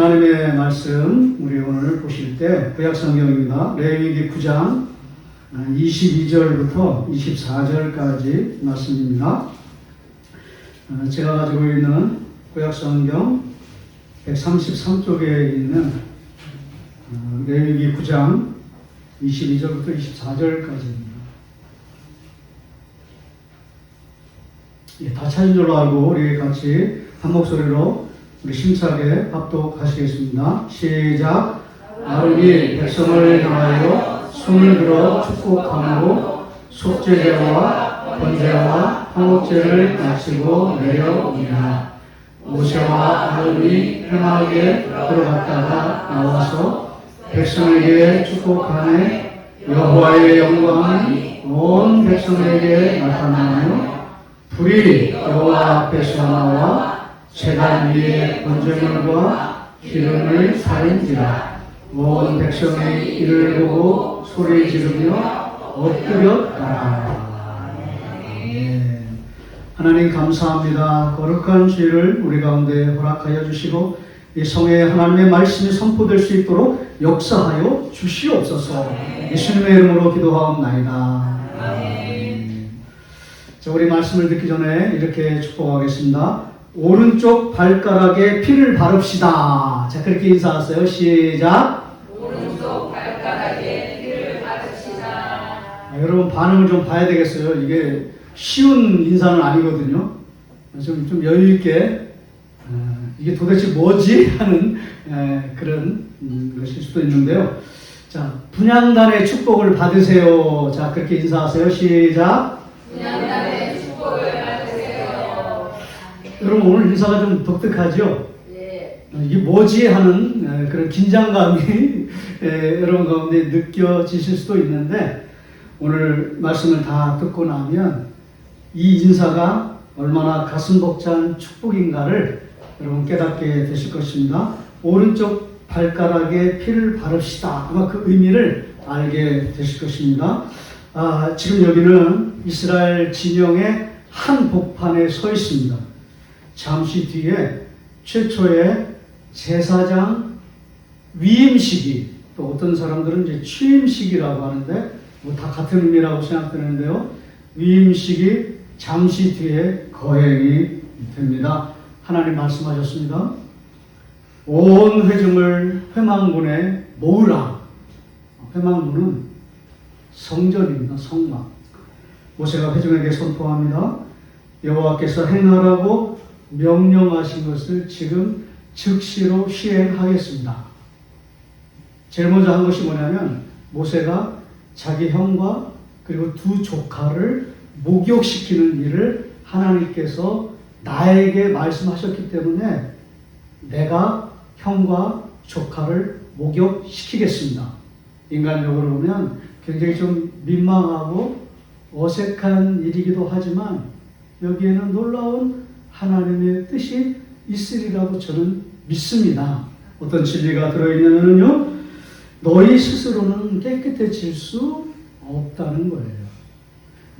하나님의 말씀 우리 오늘 보실 때 구약성경입니다. 레위기 9장 22절부터 24절까지 말씀입니다. 제가 가지고 있는 구약성경 133쪽에 있는 레위기 9장 22절부터 24절까지입니다. 다 찾은 줄로 알고 우리 같이 한 목소리로 우리 심차게 합독하시겠습니다. 시작. 아론이 백성을 향하여 손을 들어 축복함으로 속죄제와 번제와 화목제를 마치고 내려오니라. 모세와 아론이 평화하게 들어갔다가 나와서 백성에게 축복하매 여호와의 영광이 온 백성에게 나타나며 불이 여호와 앞에서 나와 제단 위에 번제물과 기름을 사린지라. 온 백성이 이를 보고 소리 지르며 엎드려 따라. 하나님 감사합니다. 거룩한 주일을 우리 가운데 허락하여 주시고 이 성에 하나님의 말씀이 선포될 수 있도록 역사하여 주시옵소서. 예수님의 이름으로 기도하옵나이다. 자, 우리 말씀을 듣기 전에 이렇게 축복하겠습니다. 오른쪽 발가락에 피를 바릅시다. 자, 그렇게 인사하세요. 시작. 오른쪽 발가락에 피를 바릅시다. 여러분 반응을 좀 봐야 되겠어요. 이게 쉬운 인사는 아니거든요. 좀 여유 있게 이게 도대체 뭐지 하는 그런 것일 수도 있는데요. 자, 분향단의 축복을 받으세요. 자, 그렇게 인사하세요. 시작. 분향단의 축복을 받으세요. 여러분 오늘 인사가 좀 독특하죠? 네. 이게 뭐지 하는 그런 긴장감이 여러분 가운데 느껴지실 수도 있는데 오늘 말씀을 다 듣고 나면 이 인사가 얼마나 가슴 벅찬 축복인가를 여러분 깨닫게 되실 것입니다. 오른쪽 발가락에 피를 바릅시다. 아마 그 의미를 알게 되실 것입니다. 지금 여기는 이스라엘 진영의 한 복판에 서 있습니다. 잠시 뒤에 최초의 제사장 위임식이, 또 어떤 사람들은 이제 취임식이라고 하는데 뭐 다 같은 의미라고 생각되는데요. 위임식이 잠시 뒤에 거행이 됩니다. 하나님 말씀하셨습니다. 온 회중을 회망문에 모으라. 회망문은 성전입니다. 성막. 모세가 회중에게 선포합니다. 여호와께서 행하라고 명령하신 것을 지금 즉시로 시행하겠습니다. 제일 먼저 한 것이 뭐냐면 모세가 자기 형과 그리고 두 조카를 목욕시키는 일을 하나님께서 나에게 말씀하셨기 때문에 내가 형과 조카를 목욕시키겠습니다. 인간적으로 보면 굉장히 좀 민망하고 어색한 일이기도 하지만 여기에는 놀라운 하나님의 뜻이 있으리라고 저는 믿습니다. 어떤 진리가 들어있냐면요, 너희 스스로는 깨끗해질 수 없다는 거예요.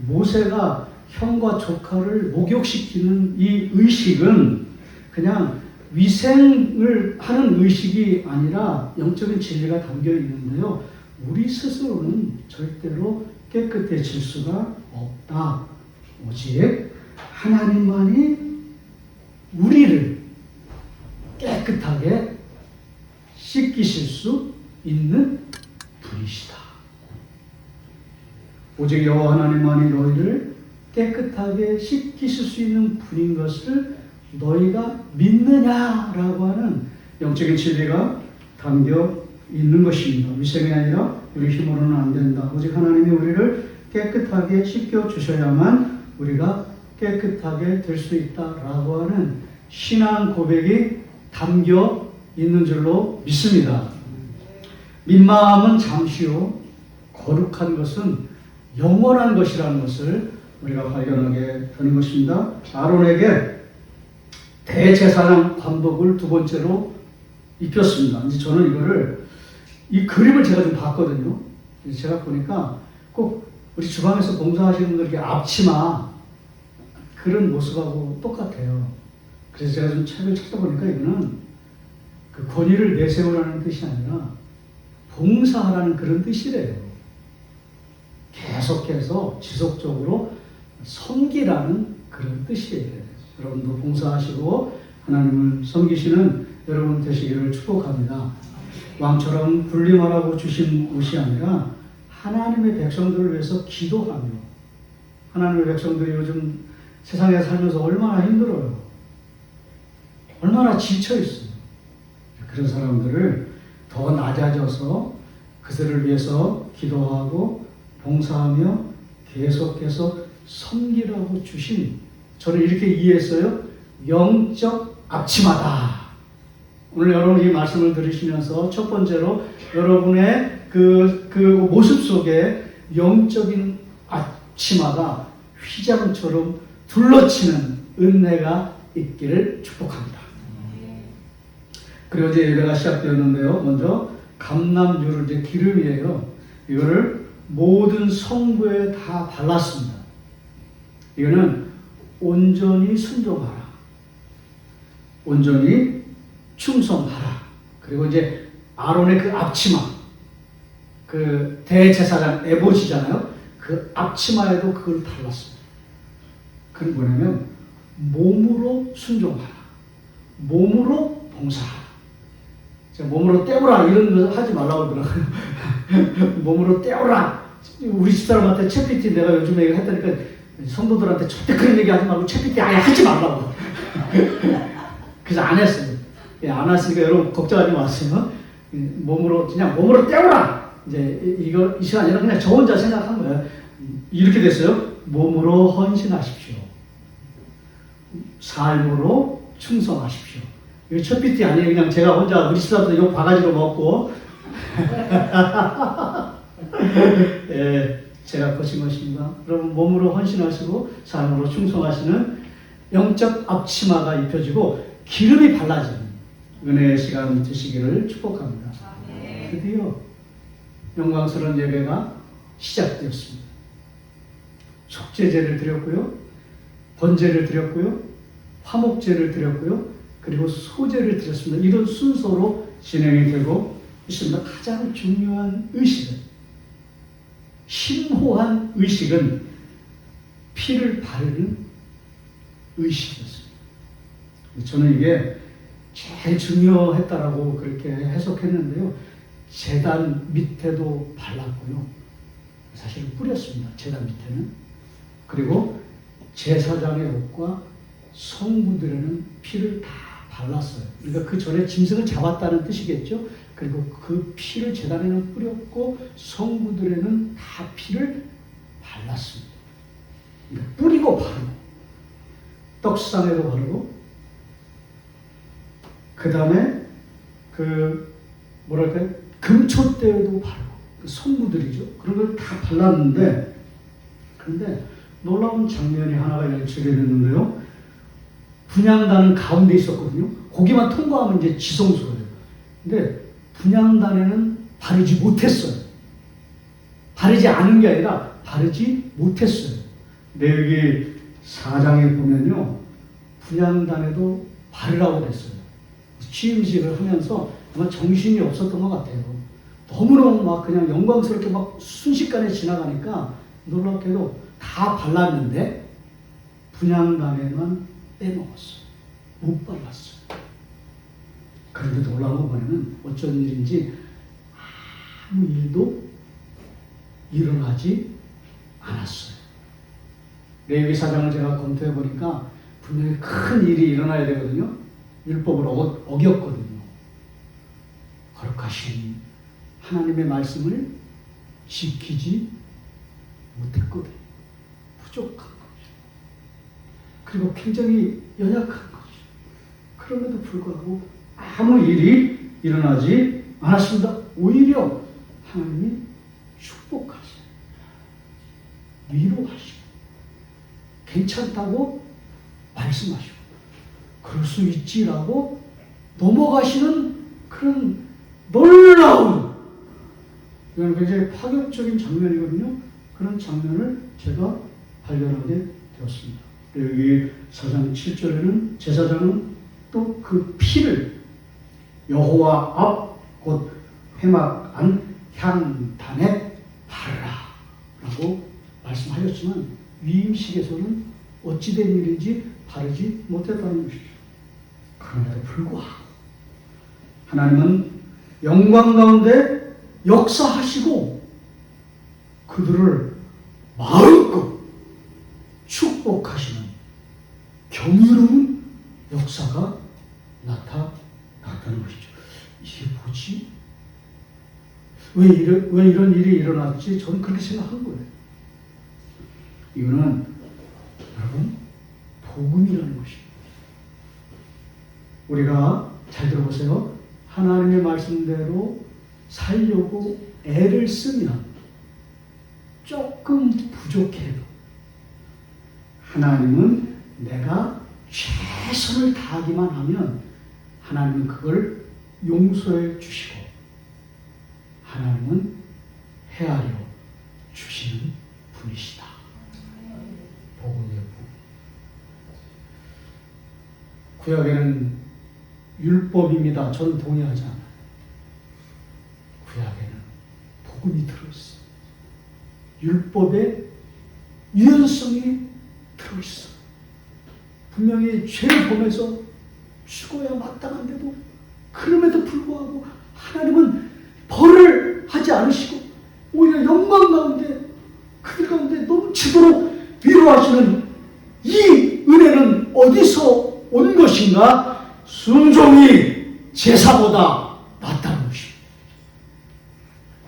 모세가 형과 조카를 목욕시키는 이 의식은 그냥 위생을 하는 의식이 아니라 영적인 진리가 담겨 있는데요. 우리 스스로는 절대로 깨끗해질 수가 없다. 오직 하나님만이 우리를 깨끗하게 씻기실 수 있는 분이시다. 오직 여호와 하나님만이 너희를 깨끗하게 씻기실 수 있는 분인 것을 너희가 믿느냐라고 하는 영적인 진리가 담겨 있는 것입니다. 위생이 아니라 우리 힘으로는 안 된다. 오직 하나님이 우리를 깨끗하게 씻겨주셔야만 우리가 깨끗하게 될 수 있다라고 하는 신앙 고백이 담겨 있는 줄로 믿습니다. 민망함은 잠시요, 거룩한 것은 영원한 것이라는 것을 우리가 발견하게 되는 것입니다. 아론에게 대제사장 관복을 두 번째로 입혔습니다. 이제 저는 이 그림을 제가 좀 봤거든요. 제가 보니까 꼭 우리 주방에서 봉사하시는 분들에게 앞치마 그런 모습하고 똑같아요. 그래서 제가 좀 책을 찾아보니까 이거는 그 권위를 내세우라는 뜻이 아니라 봉사하라는 그런 뜻이래요. 계속해서 지속적으로 섬기라는 그런 뜻이에요. 여러분도 봉사하시고 하나님을 섬기시는 여러분 되시기를 축복합니다. 왕처럼 군림하라고 주신 것이 아니라 하나님의 백성들을 위해서 기도하며, 하나님의 백성들이 요즘 세상에 살면서 얼마나 힘들어요. 얼마나 지쳐있어요. 그런 사람들을 더 낮아져서 그들을 위해서 기도하고 봉사하며 계속해서 섬기라고 주신, 저는 이렇게 이해했어요. 영적 앞치마다. 오늘 여러분 이 말씀을 들으시면서 첫 번째로 여러분의 그 모습 속에 영적인 앞치마가 휘장처럼 둘러치는 은혜가 있기를 축복합니다. 그리고 이제 예배가 시작되었는데요. 먼저 감람유를, 이제 기름이에요. 이거를 모든 성부에 다 발랐습니다. 이거는 온전히 순종하라, 온전히 충성하라. 그리고 이제 아론의 그 앞치마, 그 대제사장 에봇이잖아요. 그 앞치마에도 그걸 발랐습니다. 그건 뭐냐면 몸으로 순종하라, 몸으로 봉사하라. 몸으로 때우라 이런 거 하지 말라고 그러더라고요. 몸으로 때우라. 우리 집사람한테 챗PT 내가 요즘에 이거 했다니까 성도들한테 절대 그런 얘기 하지 말고 챗PT 아예 하지 말라고. 그래서 안 했어요. 안 했으니까 여러분 걱정하지 마세요. 몸으로 그냥 몸으로 때우라. 이제 이거 이 시간에는 그냥 저 혼자 생각한 거예요. 이렇게 됐어요. 몸으로 헌신하십시오. 삶으로 충성하십시오. 이거 첫 PT 아니에요. 그냥 제가 혼자 우리 집사람들 욕 바가지로 먹고 예, 제가 거친 것입니다. 여러분 몸으로 헌신하시고 삶으로 충성하시는 영적 앞치마가 입혀지고 기름이 발라지는 은혜의 시간 되시기를 축복합니다. 드디어 영광스러운 예배가 시작되었습니다. 속죄제를 드렸고요, 번제를 드렸고요, 화목제를 드렸고요, 그리고 소제를 드렸습니다. 이런 순서로 진행이 되고 있습니다. 가장 중요한 의식은, 심오한 의식은 피를 바르는 의식이었습니다. 저는 이게 제일 중요했다라고 그렇게 해석했는데요. 제단 밑에도 발랐고요. 사실 뿌렸습니다. 제단 밑에는. 그리고 제사장의 옷과 성부들에는 피를 다 발랐어요. 그러니까 그 전에 짐승을 잡았다는 뜻이겠죠. 그리고 그 피를 제단에는 뿌렸고 성부들에는 다 피를 발랐습니다. 그러니까 뿌리고 바르고, 떡상에도 바르고, 그 다음에 그 뭐랄까요, 금초대에도 바르고, 그 성부들이죠. 그런 걸 다 발랐는데, 그런데 놀라운 장면이 하나가 연출이 됐는데요. 분향단은 가운데 있었거든요. 거기만 통과하면 이제 지성소예요. 근데 분향단에는 바르지 못했어요. 바르지 않은 게 아니라 바르지 못했어요. 레위기 4장에 보면요, 분향단에도 바르라고 그랬어요. 취임식을 하면서 아마 정신이 없었던 것 같아요. 너무너무 막 그냥 영광스럽게 막 순식간에 지나가니까 놀랍게도 다 발랐는데 분향단에만 빼먹었어요. 못 발랐어요. 그런데 놀라운 거 보면은 어쩐 일인지 아무 일도 일어나지 않았어요. 레위기 4장을 제가 검토해 보니까 분명히 큰 일이 일어나야 되거든요. 율법을 어겼거든요. 거룩하신 하나님의 말씀을 지키지 못했거든요. 부족한 거죠. 그리고 굉장히 연약한 거죠. 그럼에도 불구하고 아무 일이 일어나지 않았습니다. 오히려 하나님이 축복하시고 위로하시고 괜찮다고 말씀하시고 그럴 수 있지라고 넘어가시는 그런 놀라운, 이건 굉장히 파격적인 장면이거든요. 그런 장면을 제가 발견하게 되었습니다. 여기 4장 7절에는 제사장은 또 그 피를 여호와 앞 곧 회막 안 향단에 바르라 라고 말씀하셨지만 위임식에서는 어찌된 일인지 바르지 못했다는 것이죠. 그럼에도 불구하고 하나님은 영광 가운데 역사하시고 그들을 마음껏 축복하시는 경이로운 역사가 나타났다는 것이죠. 이게 뭐지? 왜 이런 일이 일어났지? 저는 그렇게 생각한 거예요. 이거는 여러분 복음이라는 것입니다. 우리가 잘 들어보세요. 하나님의 말씀대로 살려고 애를 쓰면 조금 부족해도 하나님은 내가 최선을 다하기만 하면 하나님은 그걸 용서해 주시고 하나님은 헤아려 주시는 분이시다. 복음의 복. 구약에는 율법입니다. 저는 동의하지 않아요. 구약에는 복음이 들어있어. 율법의 유연성이 들어있어. 분명히 죄를 범해서 죽어야 마땅한데도 그럼에도 불구하고 하나님은 벌을 하지 않으시고 오히려 영광 가운데 그들 가운데 넘치도록 위로하시는 이 은혜는 어디서 온 것인가? 순종이 제사보다 낫다는 것입니다.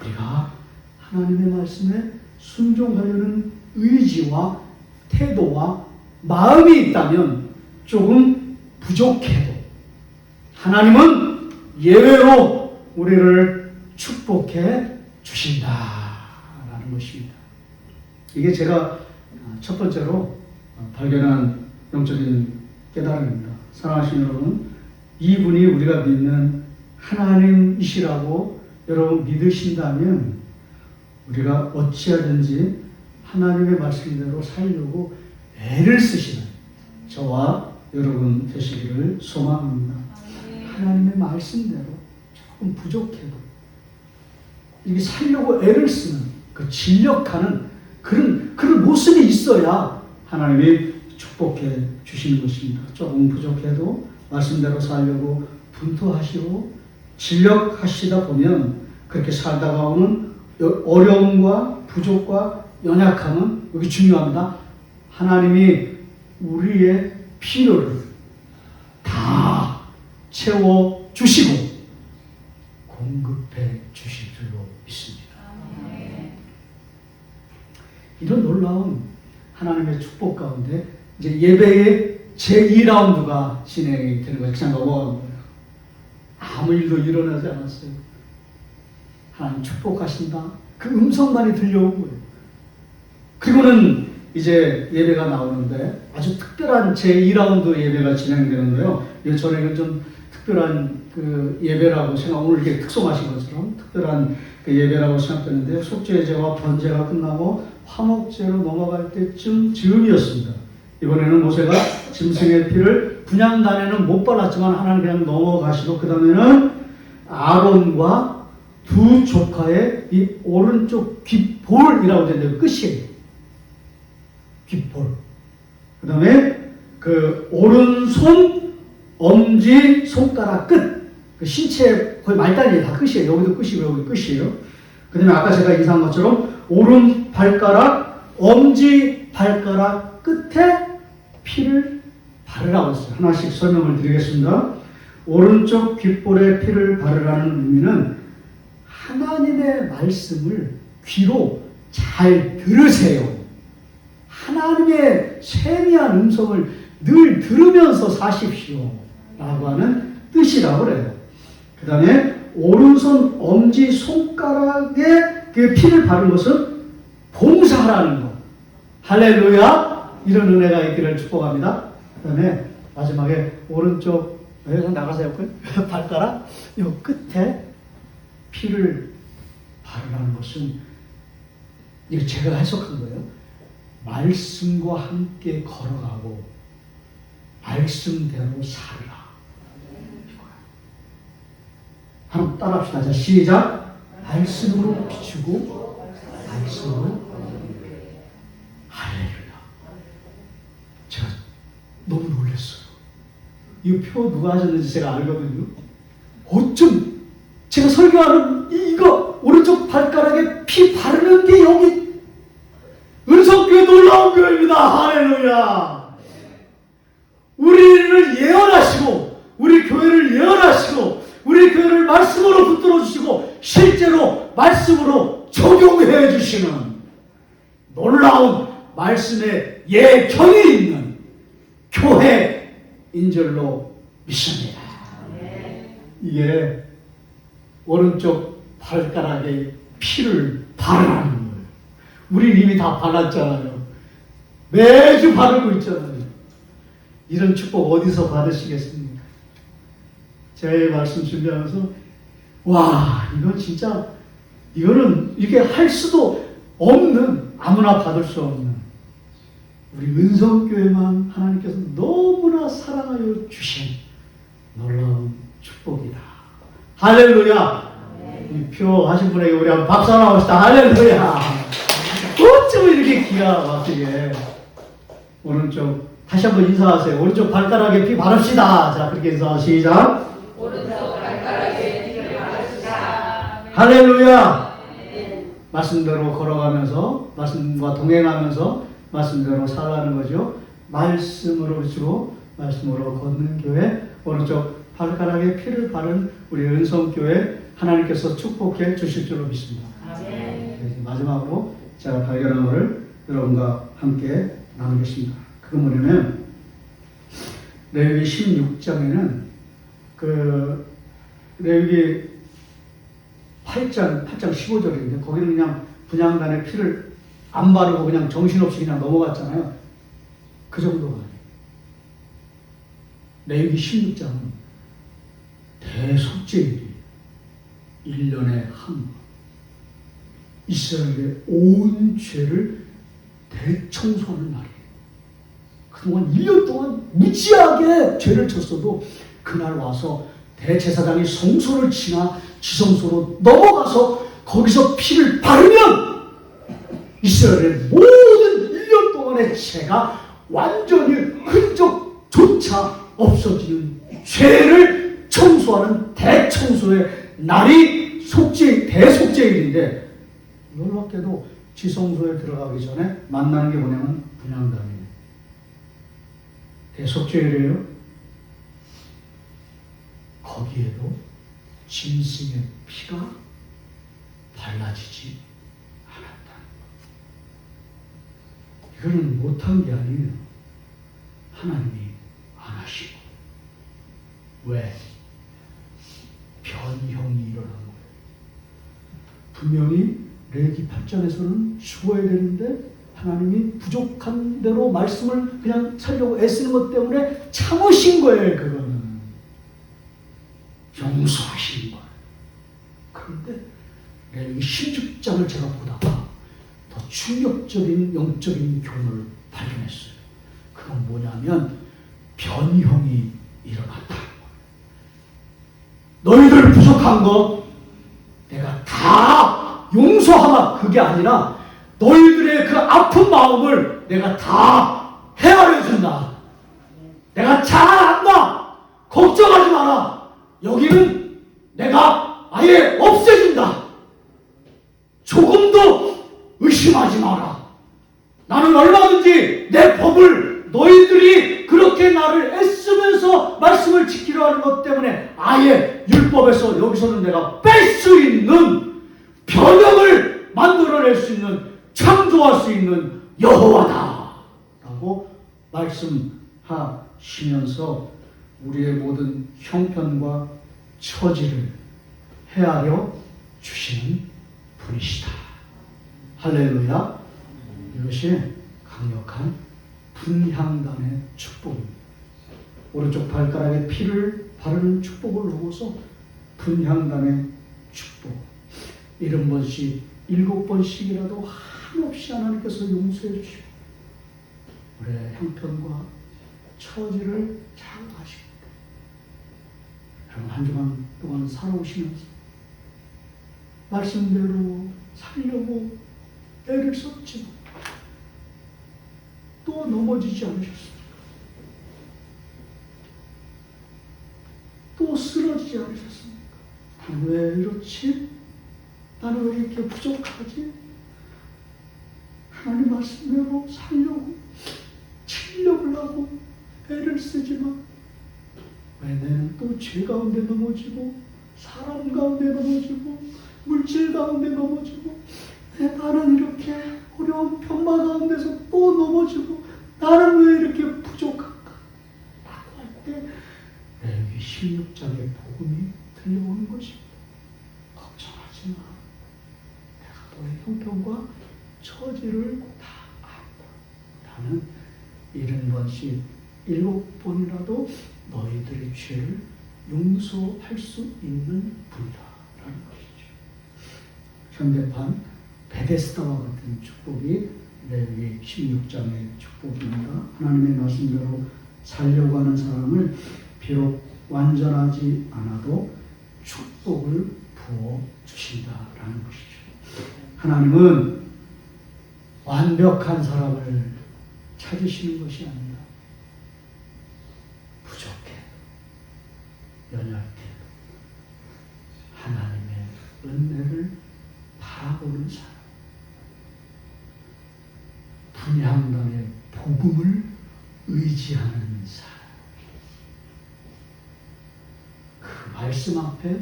우리가 하나님의 말씀에 순종하려는 의지와 태도와 마음이 있다면 조금 부족해도 하나님은 예외로 우리를 축복해 주신다라는 것입니다. 이게 제가 첫 번째로 발견한 영적인 깨달음입니다. 사랑하시는 여러분, 이분이 우리가 믿는 하나님이시라고 여러분 믿으신다면 우리가 어찌하든지 하나님의 말씀대로 살려고 애를 쓰시는 저와 여러분 되시기를 소망합니다. 하나님의 말씀대로 조금 부족해도 이게 살려고 애를 쓰는 그 진력하는 그런 모습이 있어야 하나님이 축복해 주시는 것입니다. 조금 부족해도 말씀대로 살려고 분투하시고 진력하시다 보면 그렇게 살다가 오는 어려움과 부족과 연약함은 여기 중요합니다. 하나님이 우리의 필요를 다 채워주시고 공급해 주실 줄로 믿습니다. 이런 놀라운 하나님의 축복 가운데 이제 예배의 제2라운드가 진행이 되는 거예요. 그냥 넘어가는 거예요. 아무 일도 일어나지 않았어요. 하나님 축복하신다. 그 음성만이 들려온 거예요. 그리고는 이제 예배가 나오는데 아주 특별한 제2라운드 예배가 진행되는데요. 저는 좀 특별한 그 예배라고 오늘 이렇게 특송하신 것처럼 특별한 그 예배라고 생각되는데 속죄제와 번제가 끝나고 화목제로 넘어갈 때쯤 즈음이었습니다. 이번에는 모세가 짐승의 피를 분향단에는 못 발랐지만 하나님 그냥 넘어가시고 그 다음에는 아론과 두 조카의 이 오른쪽 귓볼이라고 되는데 끝이에요. 귓볼. 그 다음에 그 오른손, 엄지, 손가락 끝. 그 신체 거의 말다리에 다 끝이에요. 여기도 끝이고 여기 끝이에요. 그 다음에 아까 제가 인사한 것처럼 오른 발가락, 엄지 발가락 끝에 피를 바르라고 했어요. 하나씩 설명을 드리겠습니다. 오른쪽 귓볼에 피를 바르라는 의미는 하나님의 말씀을 귀로 잘 들으세요. 하나님의 세미한 음성을 늘 들으면서 사십시오. 라고 하는 뜻이라고 그래요. 그 다음에 오른손 엄지 손가락에 그 피를 바른 것은 봉사하라는 것. 할렐루야! 이런 은혜가 있기를 축복합니다. 그 다음에 마지막에 오른쪽 여기서 나가세요. 발가락 이 끝에 피를 바르라는 것은 이거 제가 해석한 거예요. 말씀과 함께 걸어가고 말씀대로 살라. 한번 따라합시다. 자, 시작. 말씀으로 비추고 말씀으로. 할렐루야. 제가 너무 놀랐어요. 이 표 누가 하셨는지 제가 알거든요. 어쩜 제가 설교하는 이거 오른쪽 발가락에 피 바르는 게 여기 은성교회 놀라운 교회입니다. 할렐루야. 우리를 예언하시고 우리 교회를 예언하시고 우리 교회를 말씀으로 붙들어 주시고 실제로 말씀으로 적용해 주시는 놀라운 말씀의 예견이 있는 교회인 줄로 믿습니다. 이게 오른쪽 발가락에 피를 바르는 거예요. 우리 이미 다 발랐잖아요. 매주 바르고 있잖아요. 이런 축복 어디서 받으시겠습니까? 제 말씀 준비하면서 와, 이건 진짜 이거는 이게 할 수도 없는, 아무나 받을 수 없는 우리 은성교회만 하나님께서 너무나 사랑하여 주신 놀라운 축복이다. 할렐루야. 이 표 하신 분에게 우리 한번 박수 하나 합시다. 할렐루야. 어쩌면 이렇게 기가 막히게. 오른쪽 다시 한번 인사하세요. 오른쪽 발가락에 피 바릅시다. 자, 그렇게 인사 시작. 오른쪽 발가락에 피를 바르시다. 할렐루야. 말씀대로 걸어가면서 말씀과 동행하면서 말씀대로 살아가는 거죠. 말씀으로 비추고 말씀으로 걷는 교회, 오른쪽 발가락에 피를 바른 우리 은성교회 하나님께서 축복해 주실 줄로 믿습니다. 마지막으로 제가 발견한 것을 여러분과 함께 나누겠습니다. 그건 뭐냐면 레위기 16장에는 그 레위기 8장 15절인데 거기는 그냥 분향단에 피를 안 바르고 그냥 정신없이 그냥 넘어갔잖아요. 그 정도가 아니에요. 레위기 16장은 대속죄일이 1년에 한 번 이스라엘의 온 죄를 대청소하는 날이에요. 그동안 1년 동안 무지하게 죄를 졌어도 그날 와서 대제사장이 성소를 지나 지성소로 넘어가서 거기서 피를 바르면 이스라엘의 모든 1년 동안의 죄가 완전히 흔적조차 없어지는 죄를 청소하는 대청소의 날이 대속죄일인데 놀랍게도 지성소에 들어가기 전에 만나는 게 뭐냐면 분향단이에요. 대속죄일이에요. 거기에도 짐승의 피가 발라지지 않았다. 이거는 못한 게 아니에요. 하나님이 안 하시고. 왜? 변형이 일어난 거예요. 분명히 레위기 8장에서는 죽어야 되는데 하나님이 부족한 대로 말씀을 그냥 살려고 애쓰는 것 때문에 참으신 거예요. 그거는 용서하신 거예요. 그런데 레위기 16장을 제가 보다가 더 충격적인 영적인 교훈을 발견했어요. 그건 뭐냐면 변형이 일어났다는 거예요. 너희들 부족한 거 내가 다 용서하마. 그게 아니라 너희들의 그 아픈 마음을 내가 다 헤아려 준다. 내가 잘 안다. 걱정하지 마라. 여기는 내가 아예 없애준다. 조금도 의심하지 마라. 나는 얼마든지 내 법을 너희들이 그렇게 나를 애쓰면서 말씀을 지키려 하는 것 때문에 아예 율법에서 여기서는 내가 뺄 수 있는 변형을 만들어낼 수 있는, 창조할 수 있는 여호와다 라고 말씀하시면서 우리의 모든 형편과 처지를 헤아려 주시는 분이시다. 할렐루야. 이것이 강력한 분향단의 축복입니다. 오른쪽 발가락에 피를 바르는 축복을 넘어서 분향단의 축복. 70번씩 7번씩이라도 한없이 하나님께서 용서해 주시고 우리의 형편과 처지를 잘 아십니다. 여러분 한 주간 동안 살아오시면서 말씀대로 살려고 애를 썼지만 또 넘어지지 않으셨습니까? 또 쓰러지지 않으셨습니까? 나는 왜 이렇지? 나는 왜 이렇게 부족하지? 하나님 말씀대로 살려고 치려고 하고 애를 쓰지만 왜 나는 또 죄 가운데 넘어지고 사람 가운데 넘어지고 물질 가운데 넘어지고 왜 나는 이렇게 어려운 편마 가운데서 또 넘어지고 나는 왜 이렇게 부족한가? 라고 할 때 레위기 16장의 복음이 들려오는 것입니다. 걱정하지 마. 내가 너의 형편과 처지를 다 안다. 나는 70번씩 7번이라도 너희들의 죄를 용서할 수 있는 분이다. 라는 것이죠. 현대판 베데스다와 같은 축복이 레위기 16장의 축복입니다. 하나님의 말씀대로 살려고 하는 사람을 비록 완전하지 않아도 축복을 부어 주신다라는 것이죠. 하나님은 완벽한 사람을 찾으시는 것이 아니라 부족해, 연약해, 하나님의 은혜를 바라보는 사람, 분향단의 복음을 의지하는 사람, 그 말씀 앞에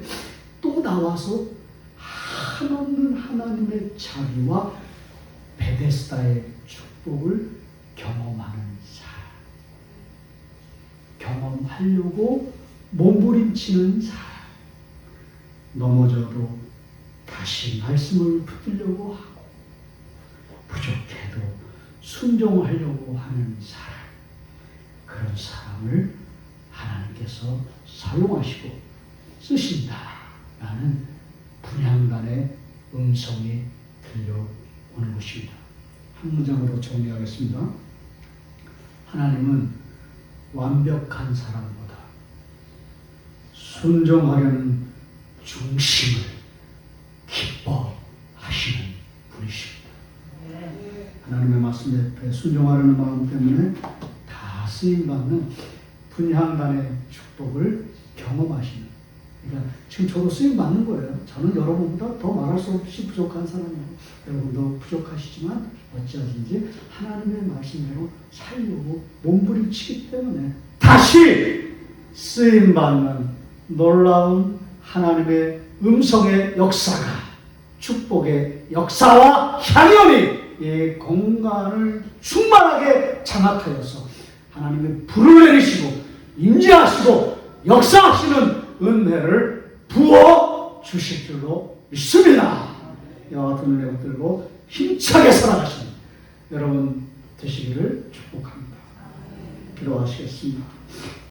또 나와서 한없는 하나님의 자비와 베데스다의 축복을 경험하는 사람, 경험하려고 몸부림치는 사람, 넘어져도 다시 말씀을 붙들려고 하고 부족해도 순종하려고 하는 사람, 그런 사람을 하나님께서 사용하시고 쓰신다라는 분향단의 음성이 들려오는 것입니다. 한 문장으로 정리하겠습니다. 하나님은 완벽한 사람보다 순종하려는 중심을 기뻐하시는 분이십니다. 하나님의 말씀 옆에 순종하려는 마음 때문에 다 쓰임받는 분향단의 축복을 경험하시는, 그러니까 지금 저도 쓰임받는 거예요. 저는 여러분보다 더 말할 수 없이 부족한 사람이에요. 여러분도 부족하시지만 어찌하든지 하나님의 말씀대로 살려고 몸부림치기 때문에 다시 쓰임받는 놀라운 하나님의 음성의 역사가, 축복의 역사와 향연이 이 공간을 충만하게 장악하여서 하나님의 불을 내리시고 임재하시고 역사하시는 은혜를 부어 주실 줄로 믿습니다. 이와 같은 은혜 붙들고 힘차게 살아가시는 여러분 되시기를 축복합니다. 기도하시겠습니다.